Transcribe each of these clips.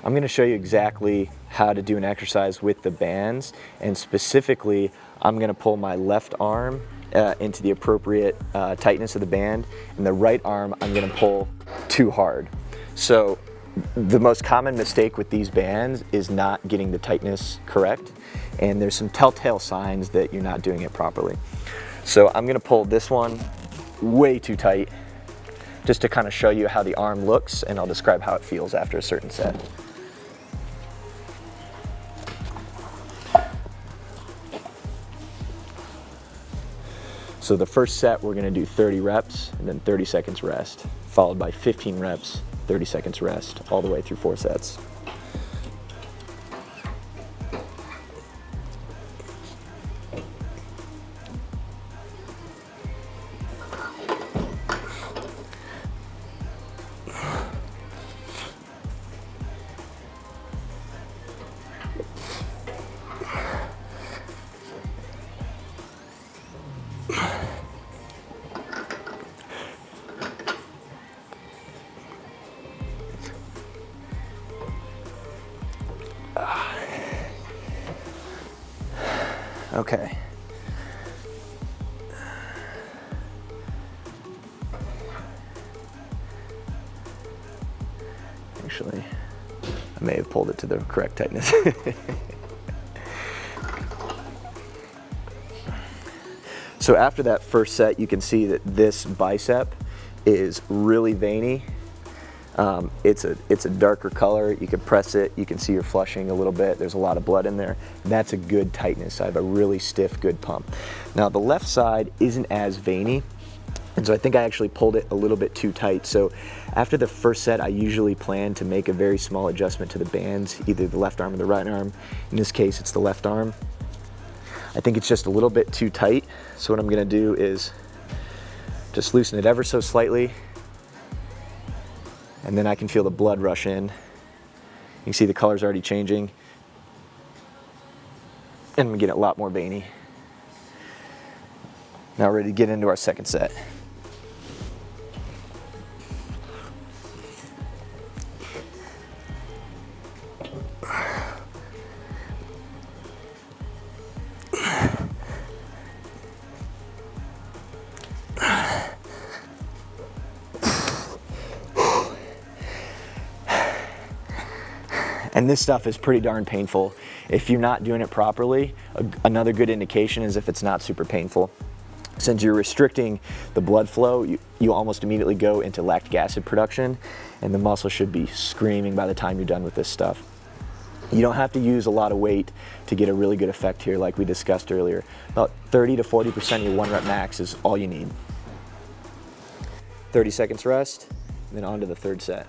I'm going to show you exactly how to do an exercise with the bands, and specifically I'm going to pull my left arm into the appropriate tightness of the band, and the right arm I'm going to pull too hard. So the most common mistake with these bands is not getting the tightness correct, and there's some telltale signs that you're not doing it properly. So I'm going to pull this one way too tight, just to kind of show you how the arm looks, and I'll describe how it feels after a certain set. So the first set, we're gonna do 30 reps and then 30 seconds rest, followed by 15 reps, 30 seconds rest, all the way through 4 sets. Okay. Actually, I may have pulled it to the correct tightness. So after that first set, you can see that this bicep is really veiny. It's a darker color. You can press it. You can see you're flushing a little bit. There's a lot of blood in there. That's a good tightness. I have a really stiff, good pump. Now the left side isn't as veiny, and so I think I actually pulled it a little bit too tight. So after the first set, I usually plan to make a very small adjustment to the bands, either the left arm or the right arm. In this case, it's the left arm. I think it's just a little bit too tight. So what I'm gonna do is just loosen it ever so slightly, and then I can feel the blood rush in. You can see the color's already changing, and we get a lot more veiny. Now we're ready to get into our second set. And this stuff is pretty darn painful. If you're not doing it properly, another good indication is if it's not super painful. Since you're restricting the blood flow, you almost immediately go into lactic acid production, and the muscle should be screaming by the time you're done with this stuff. You don't have to use a lot of weight to get a really good effect here, like we discussed earlier. About 30 to 40% of your 1 rep max is all you need. 30 seconds rest, and then on to the third set.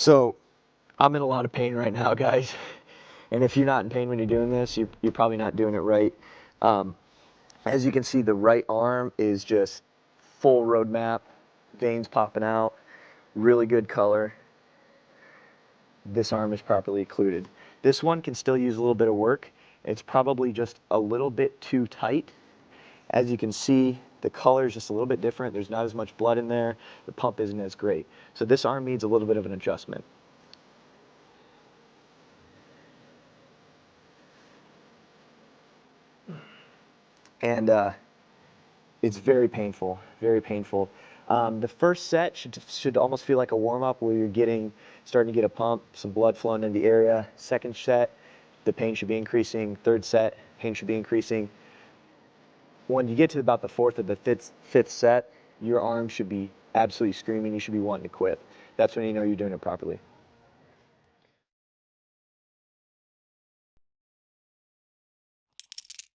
So I'm in a lot of pain right now, guys. And if you're not in pain when you're doing this, you're probably not doing it right. As you can see, the right arm is just full roadmap, veins popping out, really good color. This arm is properly occluded. This one can still use a little bit of work. It's probably just a little bit too tight. As you can see, the color is just a little bit different. There's not as much blood in there. The pump isn't as great. So this arm needs a little bit of an adjustment. And it's very painful, very painful. The first set should almost feel like a warm-up where you're starting to get a pump, some blood flowing in the area. Second set, the pain should be increasing. Third set, pain should be increasing. When you get to about the fourth or the fifth set, your arm should be absolutely screaming. You should be wanting to quit. That's when you know you're doing it properly.